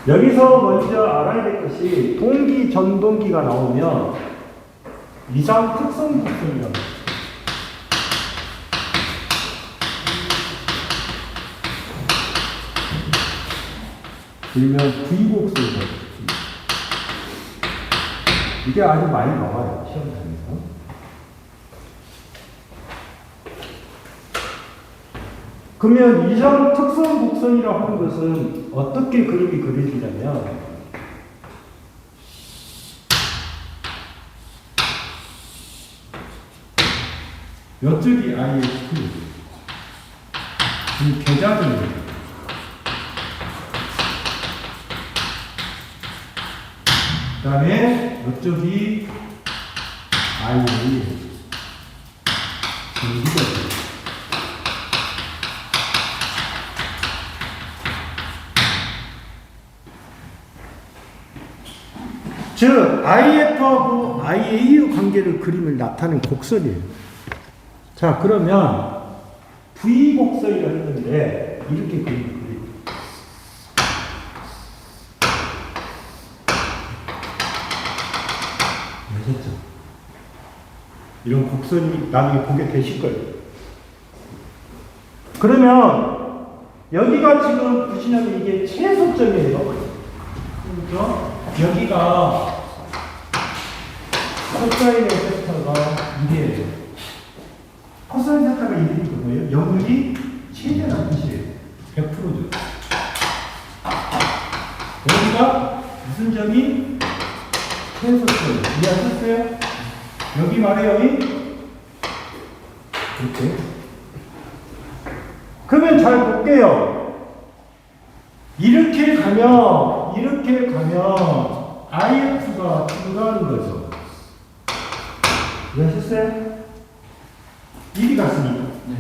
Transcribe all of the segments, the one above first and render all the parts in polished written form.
여기서 먼저 알아야 될 것이 동기, 전동기가 나오면 이상 특성 곡선이라고. 일명 V곡선이라고. 이게 아주 많이 나와요, 시험장에서. 그러면 이상 특성 곡선이라고 하는 것은 어떻게 그림이 그려지냐면, 이쪽이 IF, 이 계좌들입니다. 그 다음에 이쪽이 IA, 전기거든요. 즉 IF하고 IA의 관계를 그림을 나타낸 곡선이에요. 자, 그러면 V곡선이라고 했는데 이렇게 그림을 그려요. 아셨죠? 이런 곡선이 나중에 보게 되실 거예요. 그러면 여기가 지금 보시면 이게 최소점이에요. 그렇죠? 여기가 코사인의 세타가 1이에요. 코사인 세타가 1이니까 뭐예요? 영역이 최대라는 뜻이에요. 100%죠. 여기가 무슨 점이? 최소점. 이해하셨어요? 여기 말해요, 여기? 이렇게. 그러면 잘 볼게요. 이렇게 가면 IF가 증가하는 거죠. 이해하셨어요? 일이 같으니까. 네.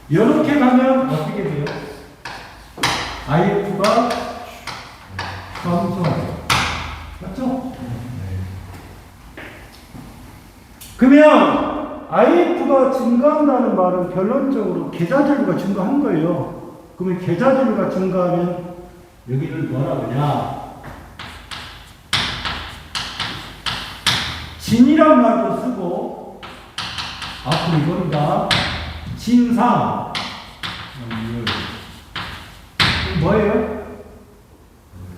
이렇게 가면 어떻게 돼요? IF가 감소하죠. 맞죠? 네. 그러면 IF가 증가한다는 말은 결론적으로 계좌전류가 증가한 거예요. 그러면 계좌전류가 증가하면 여기를 뭐라 그러냐? 진이란 말도 쓰고, 앞으로 이겁니다. 진상. 뭐예요?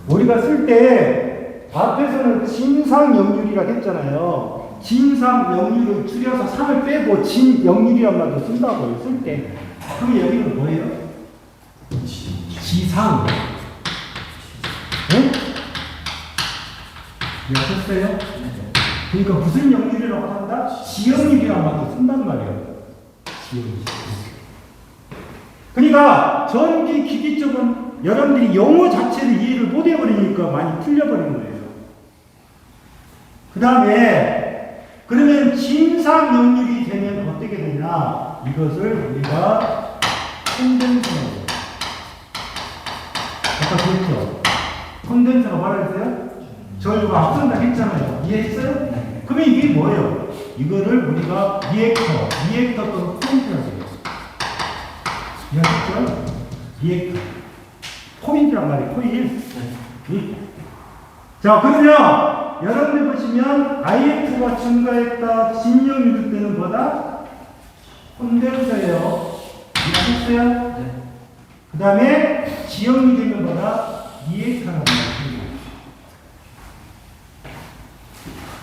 우리가 쓸 때 앞에서는 진상역률이라고 했잖아요. 진상역률을 줄여서 3을 빼고 진역률이란 말도 쓴다고요, 쓸 때. 그럼 여기는 뭐예요? 지상. 네? 이해하셨어요? 그러니까 무슨 역률이라고 한다? 지역률이란 말도 쓴단 말이에요. 지역률. 그러니까 전기 기기 쪽은 여러분들이 용어 자체를 이해를 못 해버리니까 많이 틀려버리는 거예요. 그 다음에 그러면 진상역률이 되면 어떻게 되냐? 이것을 우리가 콘덴서라고. 아까 그랬죠? 콘덴서가 뭐라 했어요? 전류가 앞선다 했잖아요. 이해했어요? 네. 그러면 이게 뭐예요? 이거를 우리가 리액터 또는 포인트라고 해요. 이해하셨죠? 리액터. 포인트란 말이에요. 포인트. 네. 자, 그러면 여러분들 보시면 IF가 증가했다. 진역률 때는 뭐다? 콘덴서예요. 이해하셨어요? 네. 그 다음에 지역률 되면 뭐다? 리액터라고 해요.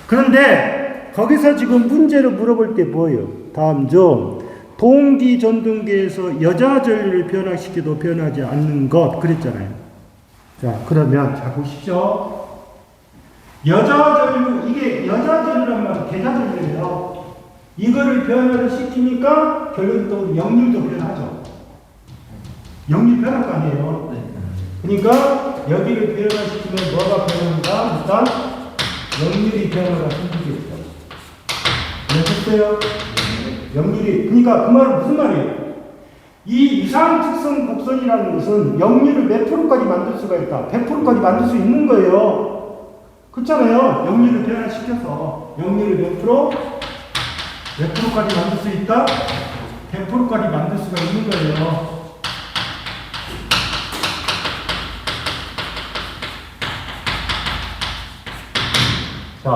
그런데 거기서 지금 문제를 물어볼 때 뭐예요? 다음 좀 동기 전등계에서 여자 전류를 변화시켜도 변하지 않는 것 그랬잖아요. 자, 그러면 자 보십시오. 여자 전류, 이게 여자 전류란 말은 계좌 전류예요. 이거를 변화를 시키니까 결론적으로 역률도 변하죠. 역률 변할 거 아니에요. 그러니까 여기를 변화시키면 뭐가 변한다? 일단 역률이 변화가 생기겠죠. 아셨어요? 역률이. 그러니까 그 말은 무슨 말이에요? 이 이상 특성 곡선이라는 것은 역률을 몇 프로까지 만들 수가 있다. 100%까지 만들 수 있는 거예요. 그렇잖아요. 역률을 변화시켜서 역률을 몇 프로? 몇 프로까지 만들 수 있다? 100%까지 만들 수가 있는 거예요. 자,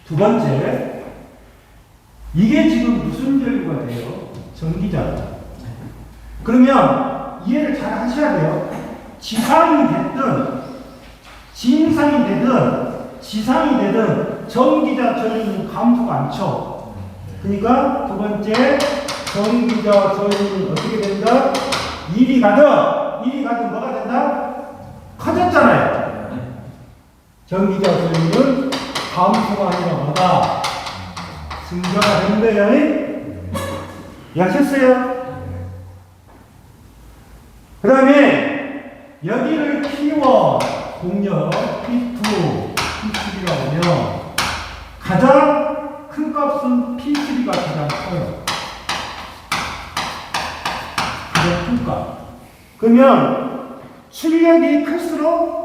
두 번째. 이게 지금 무슨 전류가 돼요? 전기잖아. 그러면 이해를 잘 하셔야 돼요. 지상이 됐든, 진상이 되든, 지상이 되든, 전기자 전류는 감소가 않죠. 그러니까 두 번째, 전기자 전류는 어떻게 된다? 이리 가든 뭐가 된다? 커졌잖아요. 전기자 전류는 감소가 아니라 뭐다? 증가가 된 거예요. 이해하셨어요? 그 다음에 여기를 P1, 공력, P2, P3라고 하면 가장 큰 값은 P3가 가장 커요. 가장 큰 값. 그러면 출력이 클수록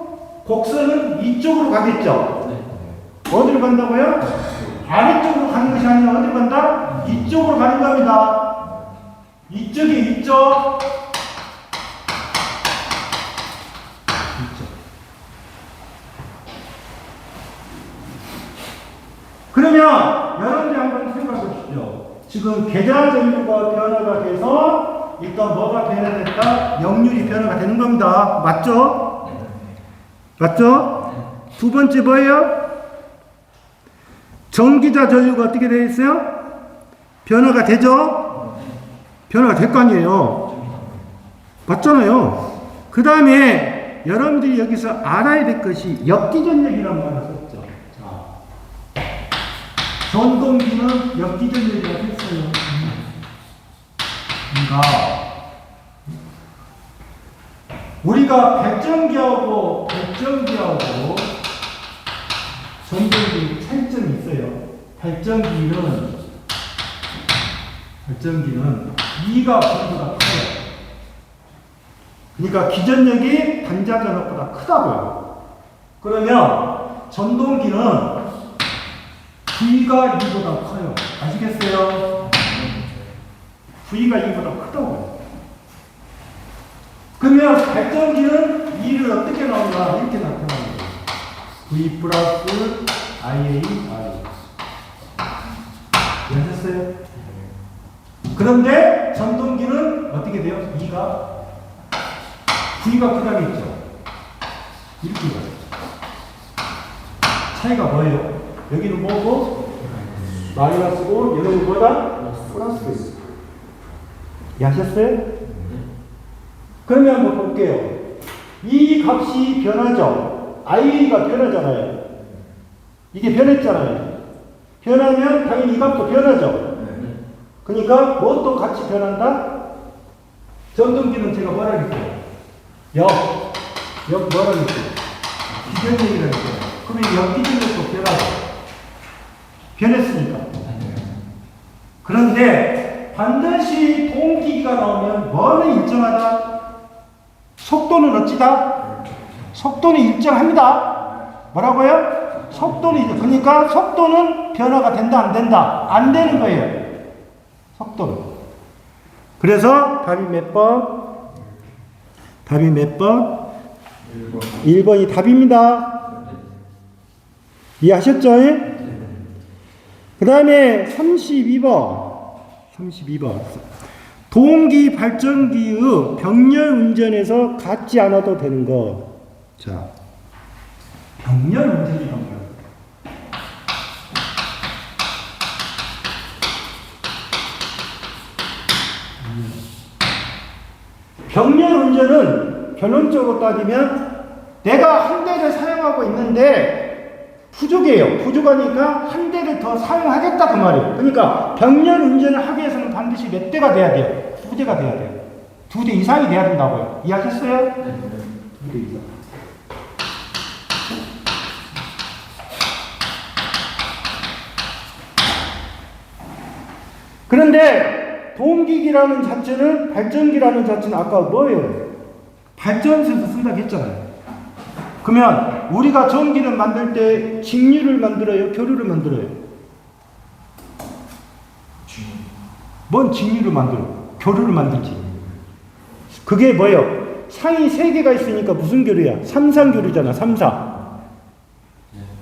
곡선은 이쪽으로 가겠죠? 어디로 간다고요? 아래쪽으로 가는 것이 아니라 어디로 간다? 이쪽으로 가는 겁니다. 이쪽이 이쪽. 그러면 여러분들 한번 생각해 보십시오. 지금 계좌 전류가 변화가 돼서 일단 뭐가 변화됐다? 역률이 변화가 되는 겁니다. 맞죠? 맞죠? 두 번째 뭐예요? 전기자 전류가 어떻게 되어 있어요? 변화가 되죠? 변화가 될 거 아니에요. 맞잖아요. 그 다음에 여러분들이 여기서 알아야 될 것이 역기전력이라는 말을 썼죠. 자, 전동기는 역기전력이라고 했어요. 그러니까 우리가 발전기하고 전동기 차이점이 있어요. 발전기는 E가 전보다 커요. 그러니까 기전력이 반자전압보다 크다고요. 그러면 전동기는 V가 E보다 커요. 아시겠어요? V가 E보다 크다고요. 그러면 발전기는 E를 어떻게 나오나 이렇게 나타나는 거예요. V 플러스 IA, I. 이해하셨어요? 그런데 전동기는 어떻게 돼요? E가 V가 크다겠죠. 이렇게 가요. 차이가 뭐예요? 여기는 뭐고? 마이너스고 여기는 뭐다? 플러스가 있어요. 이해하셨어요? 그러면 한번 볼게요. 이 값이 변하죠. I가 변하잖아요. 이게 변했잖아요. 변하면 당연히 이 값도 변하죠. 그러니까 뭣도 같이 변한다? 전동기는 제가 뭐라 그랬어요? 역 뭐라 그랬어요? 기전력이라고 했어요. 그러면 역기전력도 변하죠. 변했으니까. 그런데 반드시 동기가 나오면 뭐는 일정하다? 속도는 어찌다? 속도는 일정합니다. 뭐라고요? 속도는 일정. 그러니까 속도는 변화가 된다, 안 된다? 안 되는 거예요. 속도는. 그래서 답이 몇 번? 답이 몇 번? 1번이 답입니다. 이해하셨죠? 그 다음에 32번. 동기 발전기의 병렬 운전에서 갖지 않아도 되는 것. 자, 병렬 운전이란 뭐예요? 병렬 운전은 결론적으로 따지면 내가 한 대를 사용하고 있는데 부족해요. 부족하니까 한 대를 더 사용하겠다 그 말이에요. 그러니까 병렬 운전을 하기 위해서는 반드시 몇 대가 돼야 돼요? 2대가 돼야 돼요. 2대 이상이 돼야 된다고요. 이해하셨어요? 네. 2대 이상. 그런데 동기기라는 자체는 발전기라는 자체는 아까 뭐예요? 발전소에서 쓴다고 했잖아요. 그러면 우리가 전기를 만들 때 직류를 만들어요? 교류를 만들어요? 뭔 직류를 만들어? 교류를 만들지. 그게 뭐예요? 상이 3개가 있으니까 무슨 교류야? 삼상교류잖아. 삼상.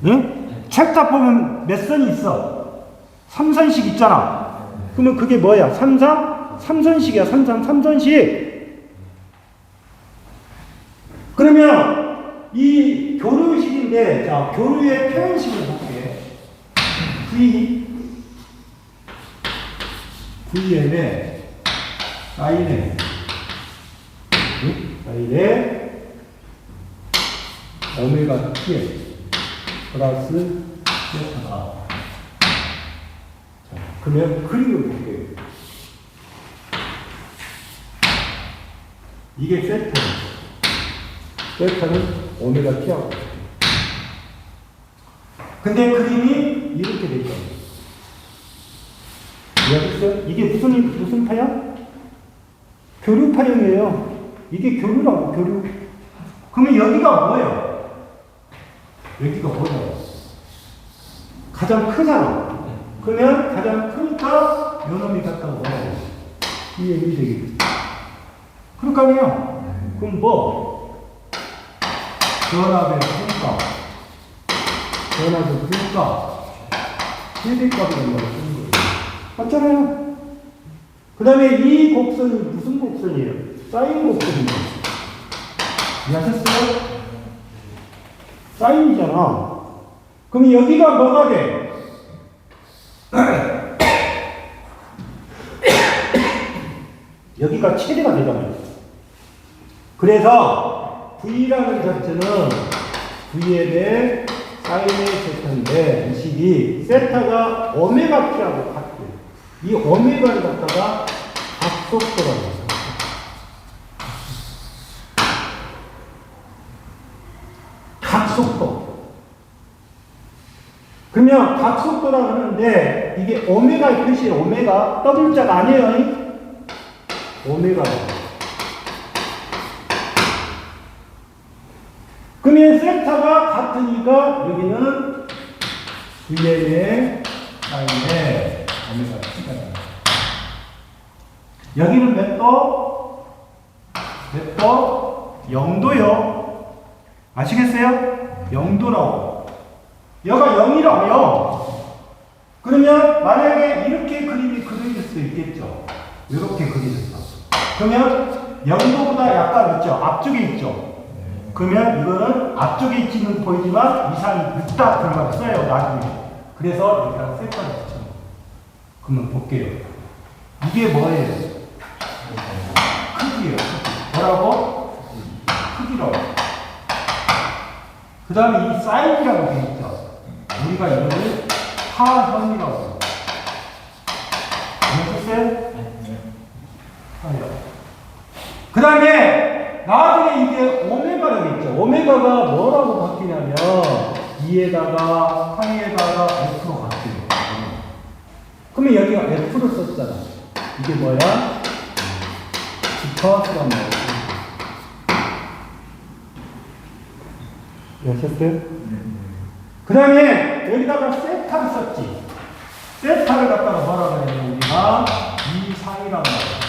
응? 챕터 보면 몇 선이 있어? 3선씩 있잖아. 그러면 그게 뭐야? 3, 3? 3선씩이야. 3, 3, 3선씩. 그러면 이 교류식인데, 자, 교류의 표현식을 볼게. VM에 사인에 오메가 T에 플러스 세타가. 자, 그러면 그림을 볼게요. 이게 세타는 오메가 T하고. 근데 그림이 이렇게 돼 있다. 이해하셨어요? 이게 무슨 파형? 교류 파형이에요. 이게 교류라고, 교류. 그러면 여기가 뭐예요? 여기가 뭐예요? 가장 크잖아. 그러면 가장 크니까 요놈이 같다고 뭐라고? 이해이 되겠지. 그럴 거 아니에요? 그럼 뭐? 전압의 분가. 최대값이라는 걸 쓰는 거예요. 맞잖아요? 그 다음에 이 곡선이 무슨 곡선이에요? 사인 곡선입니다. 이해하셨어요? 사인이잖아. 그럼 여기가 뭐가 돼? 여기가 최대가 되잖아요. 그래서 V라는 자체는 V의 사인의 세타인데 이 식이 세타가 오메가 T하고 같아요. 이 오메가를 갖다가 각속도라고 해요. 각속도. 그러면 각속도라고 하는데 이게 오메가의 표시예요. 오메가. 더블자가 아니에요. 오메가. 그러면 세타가 같으니까 여기는 VM의 사인에 오메가 T가 나와요. 여기는 몇 도? 몇 도? 0도요. 아시겠어요? 0도라고. 여가 0이라고요. 그러면 만약에 이렇게 그림이 그려질 수도 있겠죠. 이렇게 그려졌어. 그러면 0도보다 약간 있죠. 앞쪽에 있죠. 그러면 이거는 앞쪽에 있지는 보이지만 이상이 있다 들어갔어요. 나중에. 그래서 여기다가 세타를 붙여. 그러면 볼게요. 이게 뭐예요? 크기예요. 크기. 뭐라고? 크기라고. 그 다음에 이 사인이라고 되어 있죠. 우리가 이거를 파형이라고 해요. 아셨어요? 그 다음에 나중에 이게 오메가라고 있죠. 오메가가 뭐라고 바뀌냐면 2에다가 파이에다가 F로 바뀌어요. 그러면 여기가 F를 썼잖아. 이게 뭐야? 주파수란 말이야. 아셨어요? 그 다음에 여기다가 세타를 썼지. 세타를 갖다가 뭐라고 하냐면 우리가 이상이라는 말이야.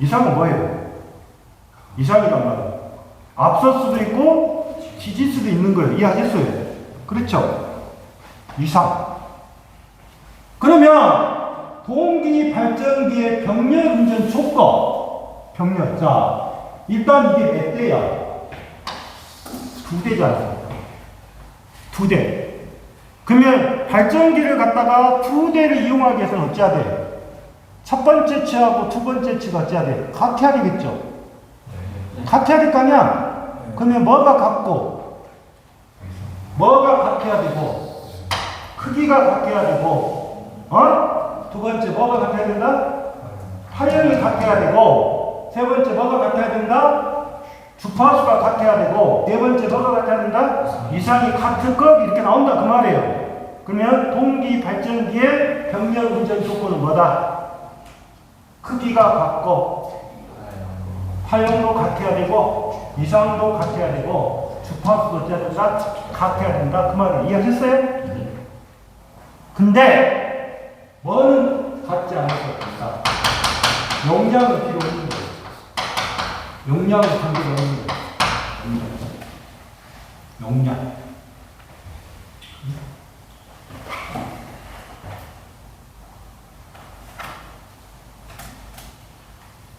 이상은 뭐예요? 이상이란 말이에요. 앞설 수도 있고 뒤질 수도 있는 거예요. 이해하셨어요? 그렇죠? 이상. 그러면 동기 발전기의 병렬 운전 조건. 병렬. 자, 일단 이게 몇 대야? 2대지 않습니까? 2대. 그러면 발전기를 갖다가 2대를 이용하기 위해서는 어찌해야 돼? 첫 번째 치하고 두 번째 치가 어찌해야 돼? 같아야 되겠죠? 같아야 될 거 아니야? 그러면 뭐가 같고, 뭐가 같아야 되고, 크기가 같아야 되고, 두 번째 뭐가 같아야 된다? 파형이 같아야 되고, 세 번째 뭐가 같아야 된다? 주파수가 같아야 되고, 네 번째 뭐가 같아야 된다? 이상이 같을 것 이렇게 나온다 그 말이에요. 그러면 동기 발전기의 병렬 운전 조건은 뭐다? 크기가 같고, 파형도 같아야 되고, 이상도 같아야 되고, 주파수도 어찌해야 된다? 같아야 된다 그 말을 이해하셨어요? 근데 뭐는 같지 않을 수 없다? 용량을 필요 없는 거예요. 용량을 관계가 없는 거예요. 용량.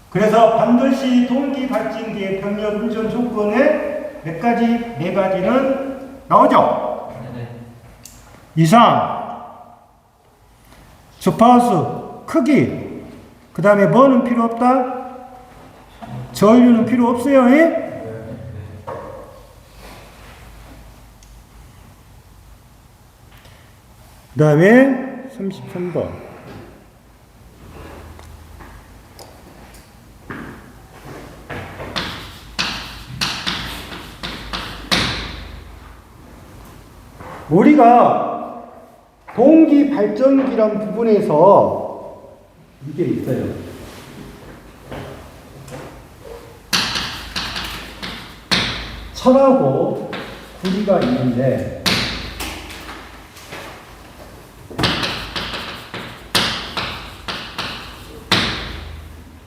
그래서 반드시 동기 발진기의 병력 운전 조건에 몇 가지, 네 가지는 나오죠? 이상, 주파수, 크기, 그 다음에 뭐는 필요 없다? 전류는 필요 없어요. 그 다음에 33번. 우리가 동기 발전기란 부분에서 이게 있어요. 철하고 구리가 있는데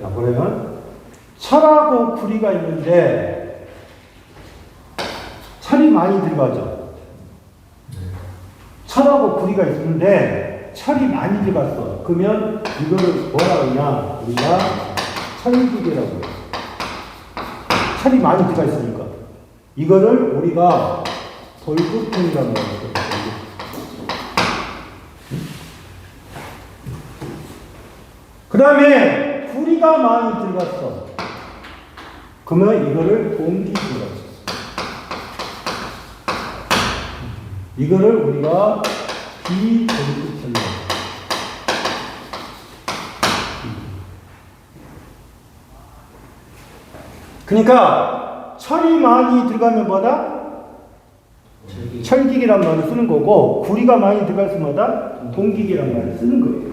자, 그러면 철하고 구리가 있는데 철이 많이 들어가죠. 철하고 구리가 있는데 철이 많이 들어갔어. 그러면 이거를 뭐라 그러냐? 우리가 철기계라고 해요. 철이 많이 들어가 있으니까. 이거를 우리가 돌급형이라고 해요. 그 다음에 구리가 많이 들어갔어. 그러면 이거를 동기계라고 해요. 이거를 우리가 비동급형이라고 해요. 그러니까 철이 많이 들어가면 뭐다? 철기계란 말을 쓰는 거고, 구리가 많이 들어갈 때마다 동기계란 말을 쓰는 거예요.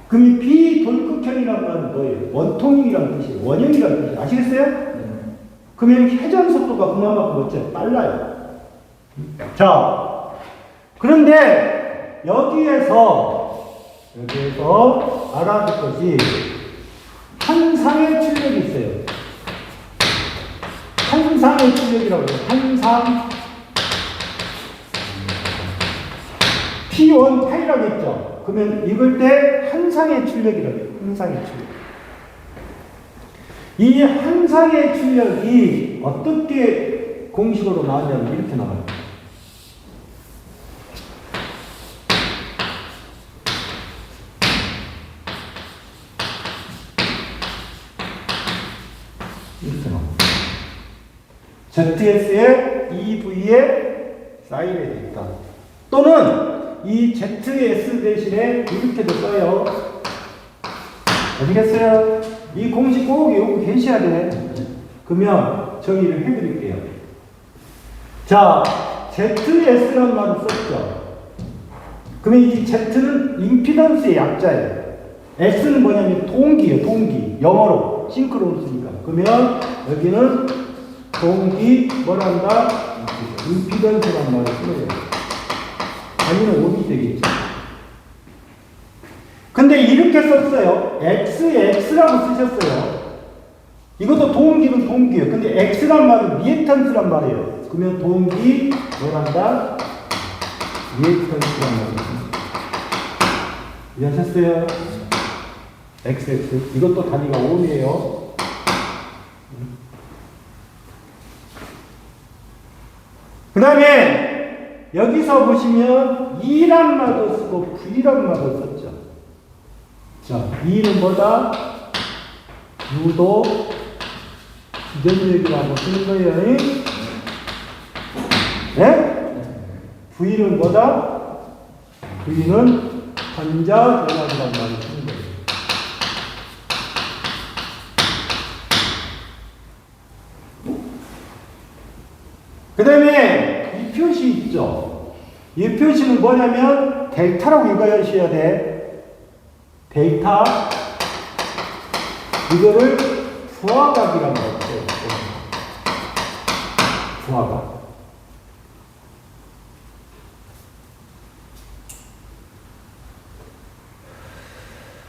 그럼 이 비돌극형이란 말은 뭐예요? 원통이란 뜻이에요. 원형이란 뜻이에요. 아시겠어요? 그러면 회전 속도가 그만큼 어째 빨라요. 자, 그런데 여기에서 알아둘 것이 한상의 출력이 있어요. 한상의 출력이라고 해요. 한상 P1 파이라고 했죠. 그러면 읽을 때 한상의 출력이라고 해요. 한상의 출력. 이 한상의 출력이 어떻게 공식으로 나오냐면 이렇게 나와요. 이렇게 나와요. ZS에 EV에 사인이 되어 있다. 또는 이 ZS 대신에 이렇게도 써요. 아시겠어요? 이 공식 꼭 외우고 계셔야 돼. 그러면 정의를 해드릴게요. 자, ZS라는 말을 썼죠. 그러면 이 Z는 임피던스의 약자예요. S는 뭐냐면 동기예요. 동기. 영어로 싱크로로 쓰니까. 그러면 여기는 동기 뭐라 한다? 임피던스라는 말을 써요. 아니면 오비 되겠죠. 근데 이렇게 썼어요. XX라고 쓰셨어요. 이것도 동기는 동기예요. 근데 X란 말은 리액턴스란 말이에요. 그러면 동기 뭐란다? 리액턴스란 말이에요. 이해하셨어요? XX. 이것도 단위가 5이에요. 그 다음에 여기서 보시면 E란 말도 쓰고 V란 말도 썼죠. 자, E는 뭐다? 유도 기전력이라고 쓰는 거예요. 네? V는 뭐다? V는 전자전압이라는 말을 쓰는 거예요. 그 다음에 이 표시 있죠? 이 표시는 뭐냐면 델타라고 읽어주셔야 돼. 델타. 이거를 부하각이라고 해요. 부하각.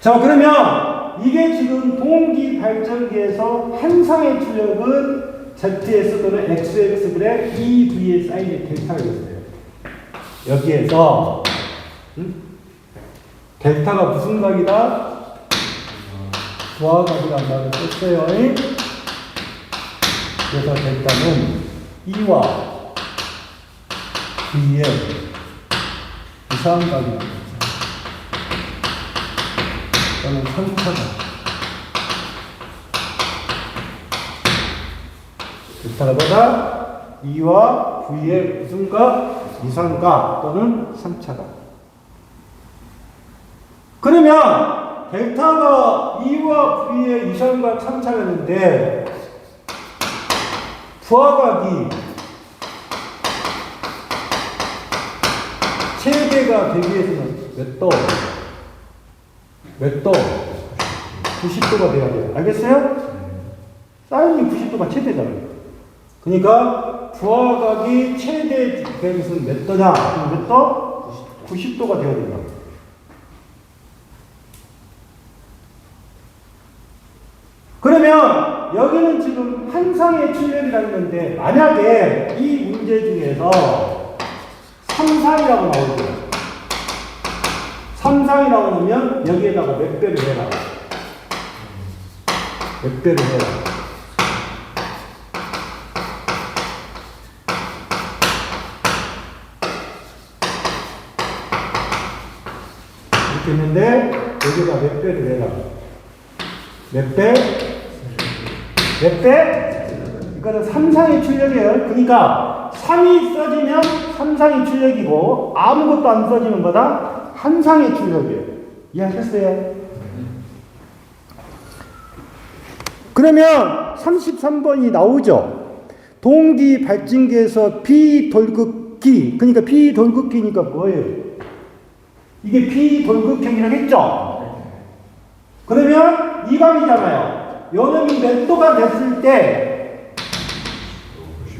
자, 그러면 이게 지금 동기 발전기에서 한상의 출력은 ZS 또는 XX분의 2V의 사인의 델타가 있어요. 여기에서 델타가 무슨 각이다? 부하각이라는 말을 썼어요. 그래서 델타는 2와 V의 이상각입니다. 또는 상차각. 델타가 뭐다? 2와 V의 무슨 각? 이상각 또는 3차각. 그러면 델타가 2와 V의 이상각 3차각인데 부하각이 최대가 되기 위해서는 몇 도? 몇 도? 90도가 돼야 돼요. 알겠어요? 사인이 90도가 최대잖아요. 그러니까 부하각이 최대 되는 것은 몇 도냐? 몇 도? 90도가 되어야 된다. 그러면 여기는 지금 한상의 출력이라는 건데 만약에 이 문제 중에서 3상이라고 나오죠. 3상이라고 나오면 여기에다가 몇 배를 해라. 몇 배를 해라. 이렇게 했는데 여기다 몇 배를 해라. 몇 배? 몇 배? 이거는 3상의 출력이에요. 그러니까 3이 써지면 3상의 출력이고 아무것도 안 써지는 거다 한상의 출력이에요. 이해하셨어요? 그러면 33번이 나오죠. 동기 발진기에서 비돌극기, 그러니까 비돌극기니까 뭐예요? 이게 비돌극형이라고 했죠? 그러면 이 각이잖아요. 요놈이 몇 도가 됐을 때,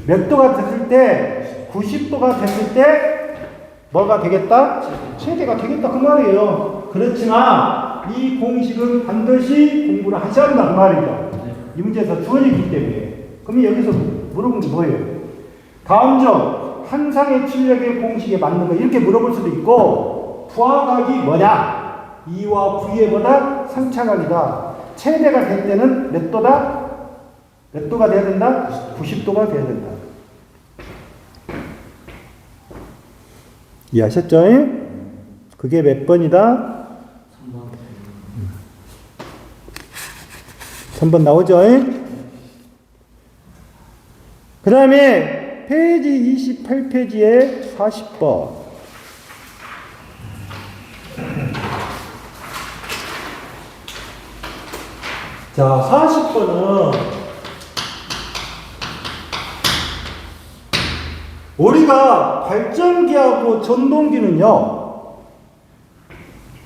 몇 도가 됐을 때, 90도가 됐을 때, 뭐가 되겠다? 최대가 되겠다. 그 말이에요. 그렇지만, 이 공식은 반드시 공부를 하셔야 한다. 그 말이죠. 이 문제에서 주어지기 때문에. 그럼 여기서 물어본 게 뭐예요? 다음 점, 한상의 출력의 공식에 맞는 거, 이렇게 물어볼 수도 있고, 부하각이 뭐냐? 2와 V의 보다 3차각이다. 최대가 될 때는 몇 도다? 몇 도가 돼야 된다? 90도가 돼야 된다. 이해하셨죠? 그게 몇 번이다? 3번 나오죠? 그 다음에 페이지 28페이지에 40번. 자, 40번은 우리가 발전기하고 전동기는요,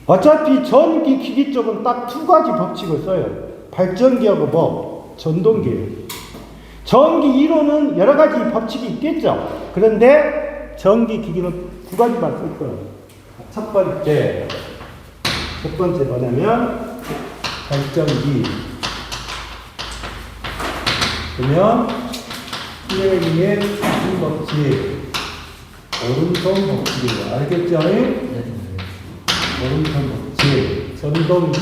어차피 전기 기기 쪽은 딱 두 가지 법칙을 써요. 발전기하고 뭐? 전동기예요. 전기 이론은 여러 가지 법칙이 있겠죠. 그런데 전기 기기는 두 가지만 쓸 거예요. 첫 번째 뭐냐면 발전기. 그러면 플레밍의 무슨 법칙? 오른손 법칙이에요. 알겠죠? 오른손 법칙. 전동기.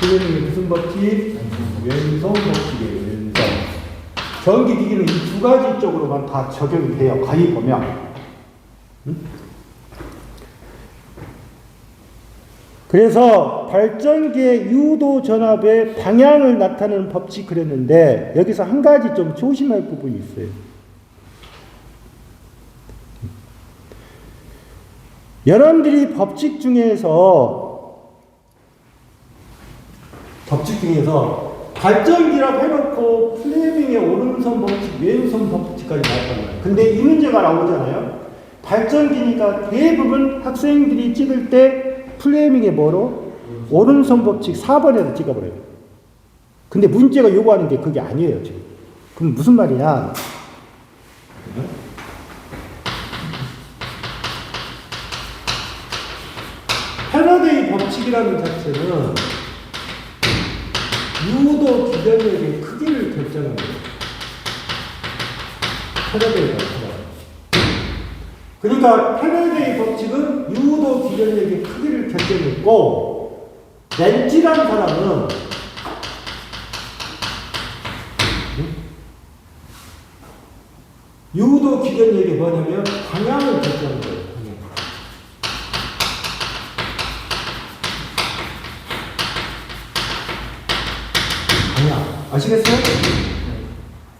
플레밍의 무슨 법칙? 왼손 법칙이에요. 왼손. 전기기기는 이 두 가지 쪽으로만 다 적용이 돼요. 가히 보면. 그래서 발전기의 유도 전압의 방향을 나타내는 법칙 그랬는데 여기서 한 가지 좀 조심할 부분이 있어요. 여러분들이 법칙 중에서 발전기라고 해놓고 플레밍의 오른손 법칙, 왼손 법칙까지 나왔잖아요. 근데 이 문제가 나오잖아요. 발전기니까 대부분 학생들이 찍을 때 플레밍의 뭐로? 오른손 법칙 4번에다 찍어버려요. 근데 문제가 요구하는 게 그게 아니에요, 지금. 그럼 무슨 말이냐? 패러데이 법칙이라는 자체는 유도 기전력의 크기를 결정합니다. 패러데이 법칙은. 그러니까 패러데이 법칙은 유도 기전력의 크기를 결정했고, 렌치란 사람은 유도 기전력이 뭐냐면 방향을 결정하는 거예요. 방향. 아시겠어요?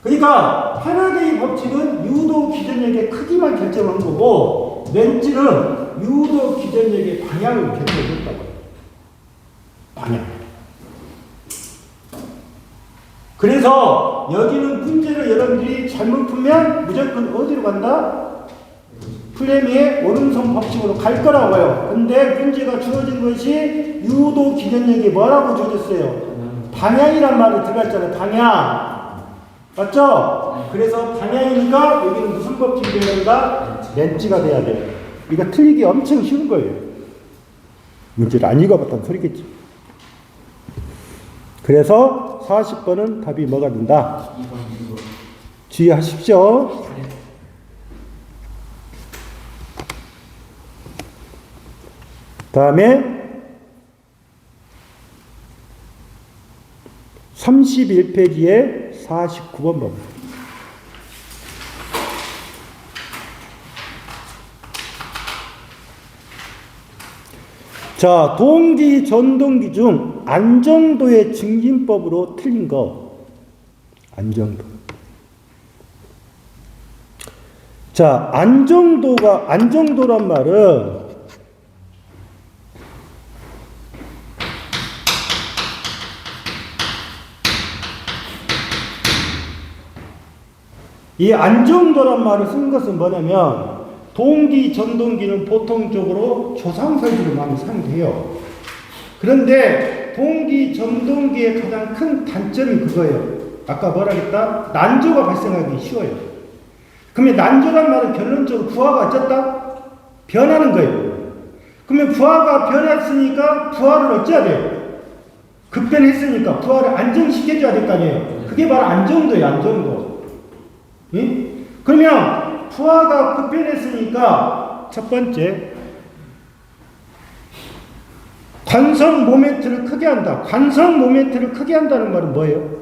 그러니까 패러데이 법칙은 유도 기전력의 크기만 결정한 거고, 렌치는 유도 기전력의 방향을 결정했다고 해요. 방향. 그래서 여기는 문제를 여러분들이 잘못 풀면 무조건 어디로 간다? 플레미의 오른손 법칙으로 갈 거라고 해요. 근데 문제가 주어진 것이 유도 기전력이 뭐라고 주어졌어요? 방향이란 말이 들어갔잖아요. 방향. 맞죠? 그래서 방향이니까 여기는 무슨 법칙이 되야 된다? 렌치가 돼야 돼요. 이거 틀리기 엄청 쉬운 거예요. 문제를 안 읽어봤다는 소리겠지. 그래서 40번은 답이 뭐가 된다? 주의하십시오. 다음에 31페이지에 49번 봅니다. 자, 동기, 전동기 중 안정도의 증진법으로 틀린 거. 안정도. 자, 안정도란 말은 이 안정도란 말을 쓴 것은 뭐냐면, 동기, 전동기는 보통적으로 조상설비로 많이 사용돼요. 그런데 동기, 전동기의 가장 큰 단점이 그거예요. 아까 뭐라 했다? 난조가 발생하기 쉬워요. 그러면 난조란 말은 결론적으로 부하가 어쨌다? 변하는 거예요. 그러면 부하가 변했으니까 부하를 어째야 돼요? 급변했으니까 부하를 안정시켜줘야 될 거 아니에요. 그게 바로 안정도예요. 안정도. 응? 그러면 부하가 급변했으니까 첫 번째 관성 모멘트를 크게 한다. 관성 모멘트를 크게 한다는 말은 뭐예요?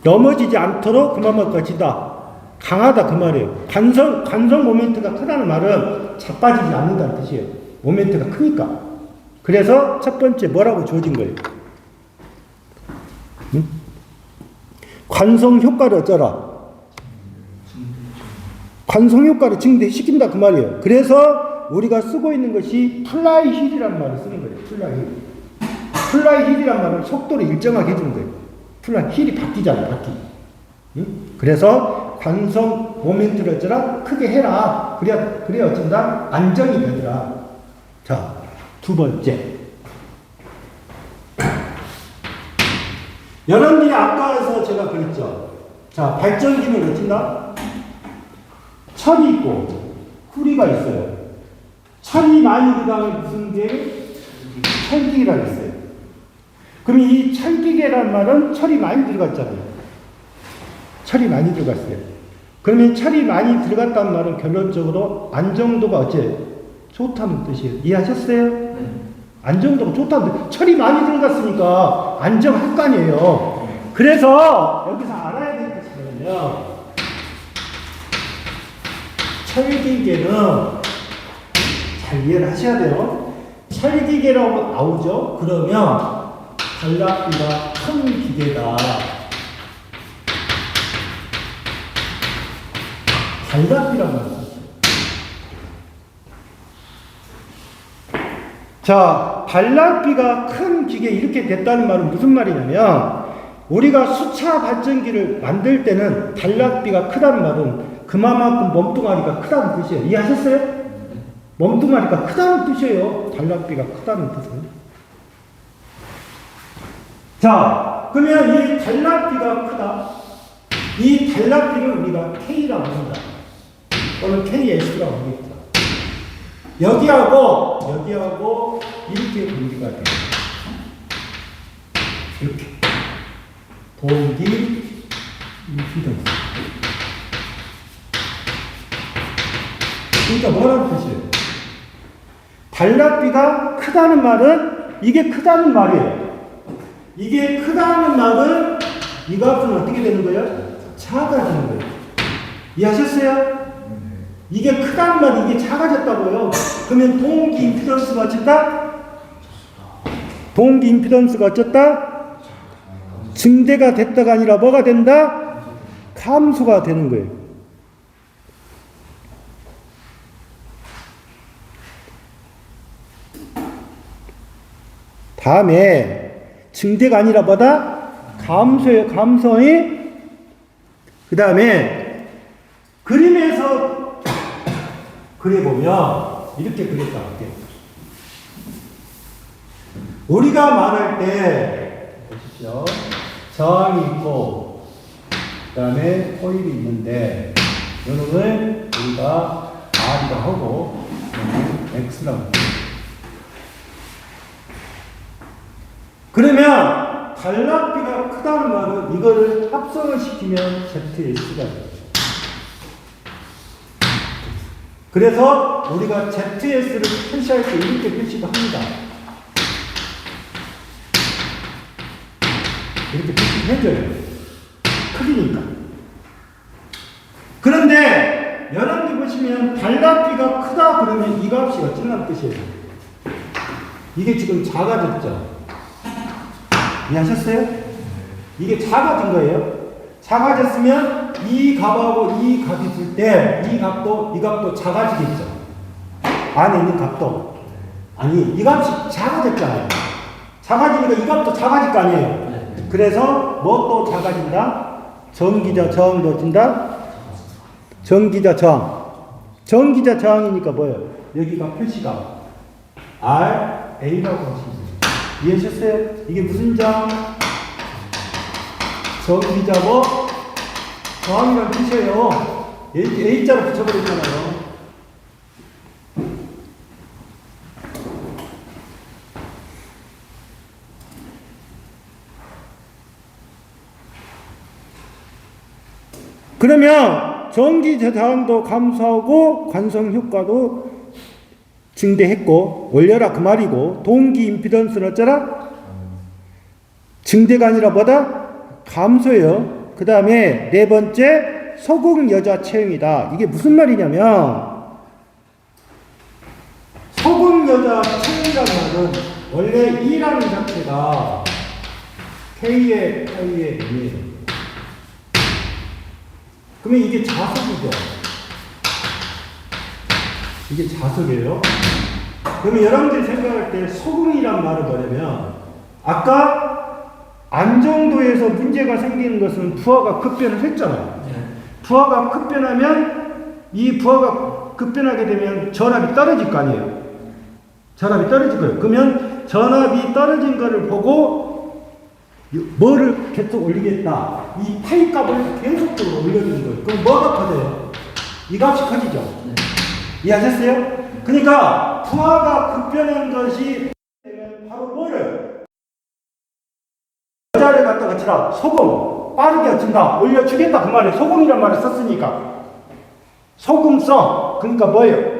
넘어지지 않도록 그만큼 거치다. 강하다 그 말이에요. 관성 모멘트가 크다는 말은 자빠지지 않는다는 뜻이에요. 모멘트가 크니까. 그래서 첫 번째 뭐라고 주어진 거예요? 응? 관성 효과를 어쩌라? 관성 효과를 증대시킨다 그 말이에요. 그래서 우리가 쓰고 있는 것이 플라이 힐이라는 말을 쓰는 거예요. 플라이 힐. 플라이 힐이라는 말은 속도를 일정하게 해주는 거예요. 플라이 힐이 바뀌잖아요. 응? 그래서 관성 모멘트를 어쩌라? 크게 해라. 그래 어쩐다? 안정이 되더라. 자, 두 번째. 여러분들이 아까에서 제가 그랬죠. 자, 발전기는 어쩐다? 철이 있고 후리가 있어요. 철이 많이 들어가면 무슨 게? 철기계가 있어요. 그럼 이 철기계란 말은 철이 많이 들어갔잖아요. 철이 많이 들어갔어요. 그러면 철이 많이 들어갔다는 말은 결론적으로 안정도가 어째? 좋다는 뜻이에요. 이해하셨어요? 안정도가 좋다는 뜻. 철이 많이 들어갔으니까 안정할 거 아니에요. 그래서 여기서 알아야 될 것이 뭐냐면 철기계는 잘 이해를 하셔야 돼요. 철기계라고 나오죠. 그러면 단락비가 큰 기계다. 단락비라고 말했어요. 자, 단락비가 큰 기계 이렇게 됐다는 말은 무슨 말이냐면 우리가 수차 발전기를 만들 때는 단락비가 크다는 말은 그만큼 몸뚱아리가 크다는 뜻이에요. 이해하셨어요? 몸뚱아리가 크다는 뜻이에요. 단락비가 크다는 뜻은. 자, 그러면 이 단락비가 크다. 이 단락비를 우리가 K라고 합니다. 또는 KS라고 합니다. 여기하고 이렇게 분리가 돼요. 이렇게. 동기 임피던스. 그러니까 뭐라는 뜻이에요? 단락비가 크다는 말은 이게 크다는 말이에요. 이게 크다는 말은 이 값은 어떻게 되는 거예요? 작아지는 거예요. 이해하셨어요? 이게 크다는 말이 이게 작아졌다고요. 그러면 동기 임피던스가 어쨌다? 동기 임피던스가 어쨌다? 증대가 됐다가 아니라 뭐가 된다? 감소가 되는 거예요. 다음에 증대가 아니라 뭐다? 감소예요. 감소의 그 다음에 그림에서 그려보면 이렇게 그렸다 할게요. 우리가 말할 때 보십시오. 저항이 있고 그 다음에 코일이 있는데 이놈을 우리가 R이라고 하고 X라고 합니다. 그러면 단락비가 크다는 말은 이거를 합성을 시키면 ZS가 돼요. 그래서 우리가 ZS를 표시할 때 이렇게 표시를 합니다. 이렇게 표시를 해줘요. 크기니까. 그런데 여러분들 보시면 단락비가 크다 그러면 이 값이 어쩌라는 뜻이에요? 이게 지금 작아졌죠? 이해하셨어요? 이게 작아진 거예요. 작아졌으면 이 값하고 이 값이 있을 때 이 값도 작아지겠죠. 안에 있는 값도. 아니, 이 값이 작아졌잖아요. 작아지니까 이 값도 작아질 거 아니에요. 그래서 뭐 또 작아진다? 전기자 저항 넣어진다? 전기자 저항. 전기자 저항이니까 뭐예요? 여기가 표시가 RA라고 하시면 돼요. 이해하셨어요? 이게 무슨 장? 전기자고 저항이라는 뜻이에요. A자로 붙여버렸잖아요. 그러면 전기 저항도 감소하고 관성 효과도 증대했고 올려라 그 말이고 동기 임피던스는 어쩌라? 증대가 아니라 뭐다? 감소예요. 그 다음에 네 번째 소극 여자 체형이다. 이게 무슨 말이냐면 소극 여자 체형이라는 말은 원래 E라는 자체가 K의 파이의 M이에요. 그러면 이게 자석이죠. 이게 자석이에요. 그러면 여러분들이 생각할 때 소극이란 말은 뭐냐면 아까 안정도에서 문제가 생기는 것은 부하가 급변을 했잖아요. 부하가 급변하면 이 부하가 급변하게 되면 전압이 떨어질 거 아니에요. 전압이 떨어질 거예요. 그러면 전압이 떨어진 거를 보고 뭐를 계속 올리겠다. 이 파이 값을 계속적으로 올려주는 거예요. 그럼 뭐가 커져요? 이 값이 커지죠. 이해하셨어요? 그러니까 부하가 급변한 것이 바로 뭐를? 여자를 갖다가 치라. 소금 빠르게 어친다. 올려주겠다. 그 말이에요. 소금이란 말을 썼으니까. 소금성. 그러니까 뭐예요?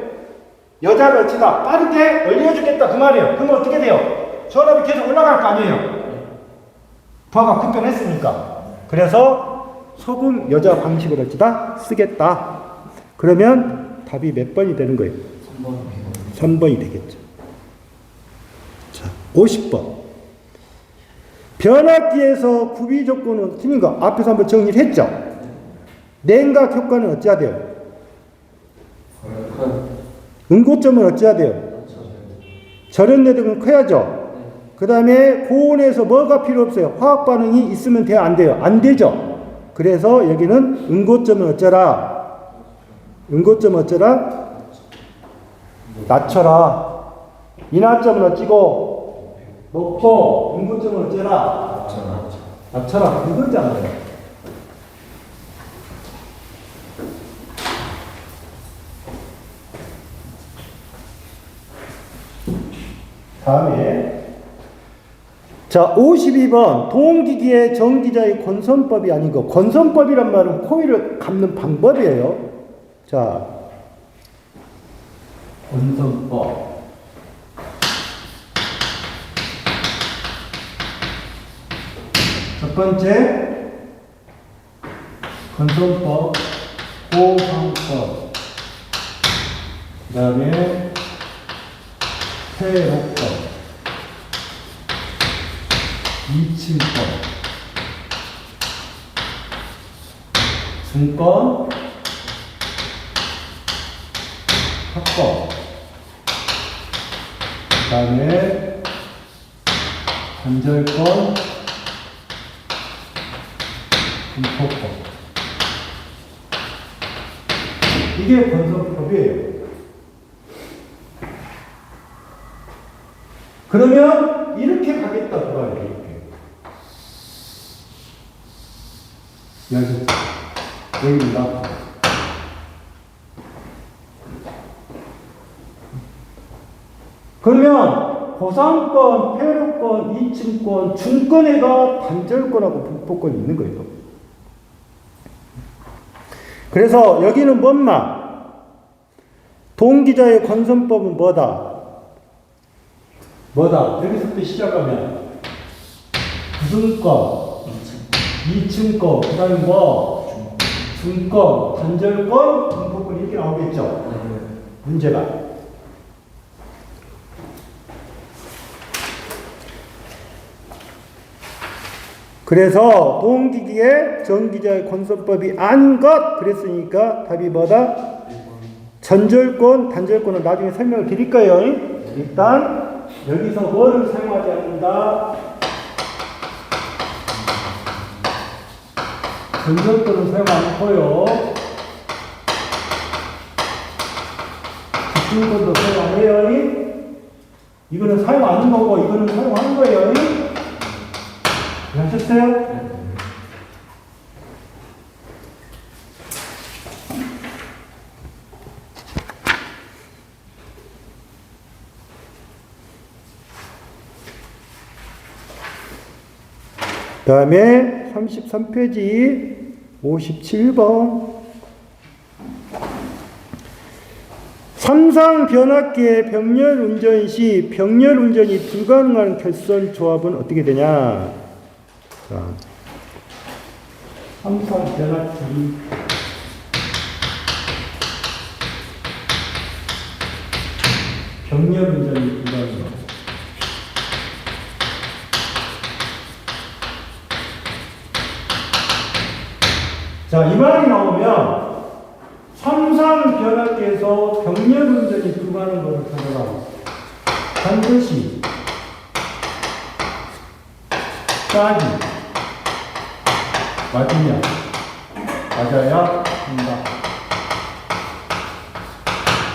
여자를 어치다. 빠르게 올려주겠다. 그 말이에요. 그러면 어떻게 돼요? 전압이 계속 올라갈 거 아니에요. 부하가 급변했으니까. 그래서 소금 여자 방식을 어찌다 쓰겠다. 그러면 답이 몇 번이 되는 거예요? 3번이 되겠죠. 자, 50번. 변압기에서 구비 조건은 틀린 거 앞에서 한번 정리를 했죠. 냉각 효과는 어찌해야 돼요? 응고점은 어찌해야 돼요? 절연내등은 커야죠. 그 다음에 고온에서 뭐가 필요 없어요? 화학 반응이 있으면 돼요? 안 돼요? 안 되죠. 그래서 여기는 응고점은 어쩌라? 응고점은 어쩌라? 낮춰라. 인하점은 어찌고? 높고. 응고점은 어쩌라? 낮춰라. 이거잖아요. 다음에 자, 52번. 동기기의 전기자의 건선법이 아니고, 건선법이란 말은 코일을 감는 방법이에요. 자, 건선법. 첫 번째, 건선법, 고상법. 그 다음에, 회로법, 이층법, 중권, 합법, 그 다음에 관절권, 분포법. 이게 건선법이에요. 그러면 이렇게 가겠다 그거예요. 이렇게 여기입니다. 그러면 고상권, 회로권, 이층권, 중권에가 단절권하고 분포권이 있는 거예요. 그래서 여기는 뭔 말? 동기자의 건선법은 뭐다? 뭐다? 여기서부터 시작하면 부등권, 이층권, 그 다음에 뭐? 중권, 단절권, 분포권 이렇게 나오겠죠? 문제가. 그래서 동기기의 전기자의 건선법이 아닌 것 그랬으니까 답이 뭐다? 전절권, 단절권은 나중에 설명을 드릴 거예요. 일단 여기서 뭐를 사용하지 않는다? 전절권은 사용 않고요. 집중권도 사용 안 해요. 이거는 사용 안 하는 거고 이거는 사용하는 거예요. 아셨어요? 그 다음에 33페이지 57번 삼상 변압기의 병렬 운전 시 병렬 운전이 불가능한 결선 조합은 어떻게 되냐? 자, 삼상 변압기 병렬 운전이 불가능한. 자, 이 말이 나오면 삼상 변압기에서 병렬 운전이 불가능한 것을 찾아라. 반드시 짝이 맞으냐? 맞아야 한다.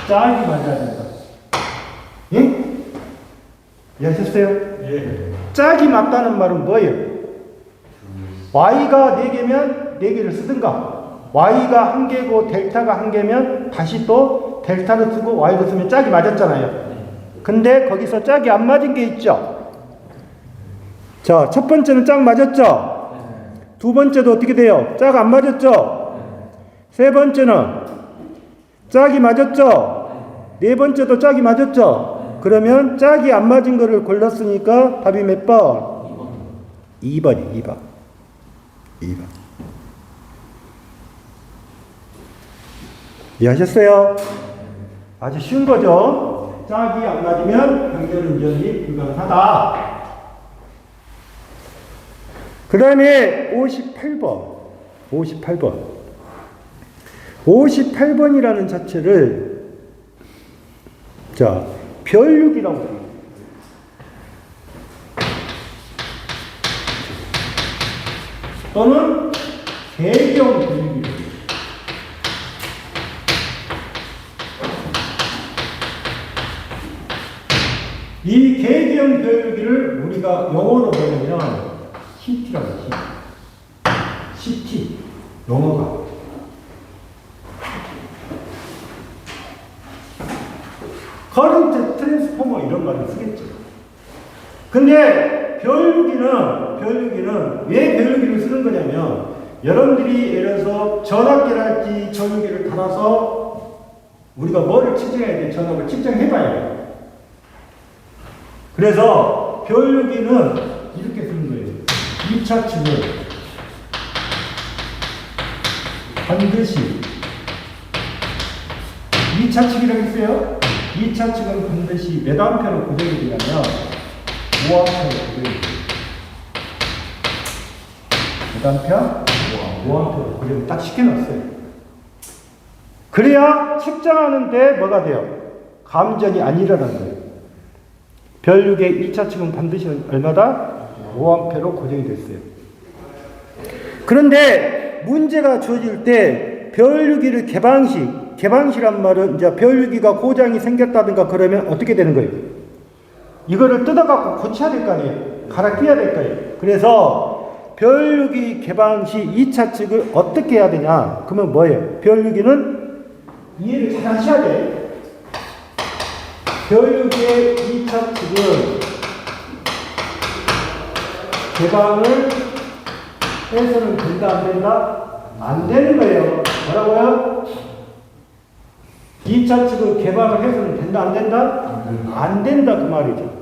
짝이 맞아야 된다. 예? 이해하셨어요? 예. 짝이 맞다는 말은 뭐예요? y가 4개면 4개를 쓰든가 y가 1개고 델타가 1개면 다시 또 델타를 쓰고 y를 쓰면 짝이 맞았잖아요. 근데 거기서 짝이 안 맞은 게 있죠. 자, 첫 번째는 짝 맞았죠. 두 번째도 어떻게 돼요? 짝 안 맞았죠. 세 번째는 짝이 맞았죠. 네 번째도 짝이 맞았죠. 그러면 짝이 안 맞은 거를 골랐으니까 답이 몇 번? 2번이 2번. 2번. 이해하셨어요? 아주 쉬운 거죠? 짝이 안 맞으면 병렬 운전이 불가능하다. 그 다음에 58번. 58번이라는 자체를 자, 별육이라고 해요. 또는 개경 별육이에요. 이 개경 별육이를 우리가 영어로 보면 CT라고 해요. CT. 영어가. 커런트 트랜스포머 이런 말을 쓰겠죠. 근데 별유기는 왜 별유기를 쓰는 거냐면 여러분들이 예를 들어서 전압계랄지 전유기를 달아서 우리가 뭐를 측정해야 돼? 전압을 측정해봐야 돼. 그래서 별유기는 이렇게 쓰는 거예요. 2차 측은 반드시 2차 측이라고 했어요. 2차 측은 반드시 몇 암페로 고정이 되냐면 5암페로 고정이 돼요. 몇 암페어? 5암페로 고정을 딱 시켜놨어요. 그래야 측정하는데 뭐가 돼요? 감전이 안 일어나는 거예요. 별육의 1차 측은 반드시 얼마다? 5암페로 고정이 됐어요. 그런데 문제가 주어질 때 별유기를 개방시란 말은 이제 별유기가 고장이 생겼다든가 그러면 어떻게 되는 거예요? 이거를 뜯어갖고 고쳐야 될 거 아니에요? 갈아 끼워야 될 거예요. 그래서 별유기 개방시 2차 측을 어떻게 해야 되냐? 그러면 뭐예요? 별유기는 이해를 잘 하셔야 돼. 별유기의 2차 측은 개방을 해서는 된다, 안 된다? 안 되는 거예요. 뭐라고요? 2차 측은 개방을 해서는 된다, 안 된다? 안 된다, 그 말이죠.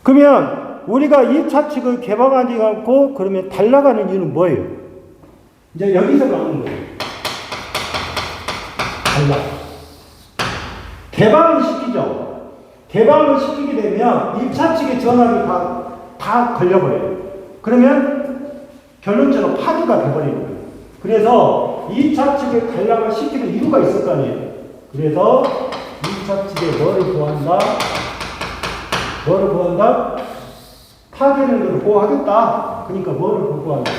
그러면 우리가 2차 측을 개방하지 않고 그러면 달라가는 이유는 뭐예요? 이제 여기서 나오는 거예요. 달라. 개방을 시키죠. 개방을 시키게 되면 1차 측의 전압이 다 걸려버려요. 그러면 결론적으로 파기가 돼버리는 거예요. 그래서 2차 측에 단락을 시키는 이유가 있을 거 아니에요. 그래서 2차 측에 뭐를 보호한다? 뭐를 보호한다? 파괴는 걸 보호하겠다. 그러니까 뭐를 보호한다?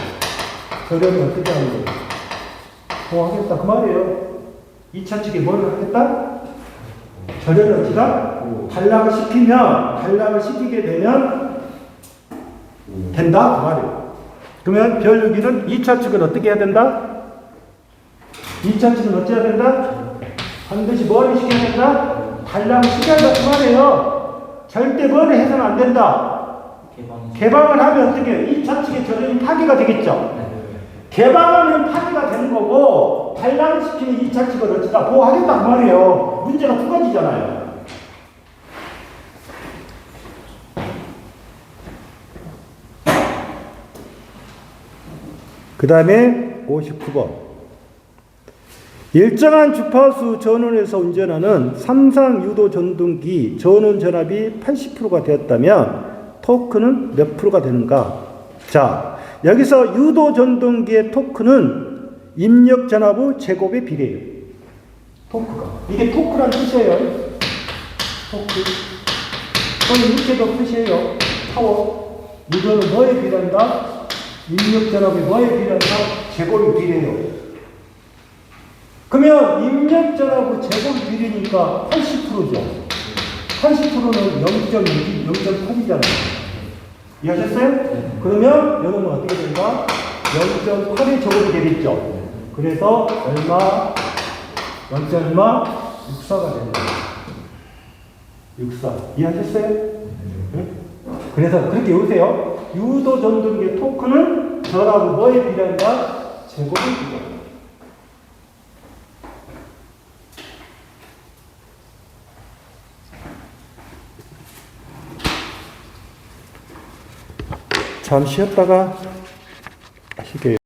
결론은 어떻게 하는 거예요? 보호하겠다. 그 말이에요. 2차 측에 뭐를 하겠다? 절연을 어디다? 단락을 시키게 되면 된다. 그 말이에요. 그러면 별유기는 2차 측은 어떻게 해야 된다? 2차 측은 어찌 해야 된다? 반드시 뭐를 시켜야 된다? 단락을 시켜야 된다. 그 말이에요. 절대 뭐를 해서는 안 된다. 개방을 하면 어떻게 해요? 2차 측의 절연이 파괴가 되겠죠. 개방하면 파괴가 되는 거고 단락을 시키는 2차 측을 어찌다 보호하겠다. 그 말이에요. 문제가 두 가지잖아요. 그 다음에 59번. 일정한 주파수 전원에서 운전하는 삼상 유도 전동기 전원 전압이 80%가 되었다면 토크는 몇 프로가 되는가? 자, 여기서 유도 전동기의 토크는 입력 전압의 제곱에 비례해요. 토크가. 이게 토크란 뜻이에요. 토크. 또는 이렇게도 뜻이에요. 파워. 이거는 뭐에 비례한다? 입력 전압이 뭐에 비례한다? 제곱이 비례해요. 그러면 입력 전압의 제곱 비례니까 80%죠. 80%는 0.8이잖아요. 이해하셨어요? 그러면 여러분 어떻게 된다? 0.8의 제곱이 되겠죠. 그래서 얼마? 0.64가 된다. 64. 이해하셨어요? 네? 그래서 그렇게 외우세요. 유도 전등기의 토크는 전압의 뭐에 비례한다? 제곱에 비례한다. 잠시 쉬었다가 하시게요.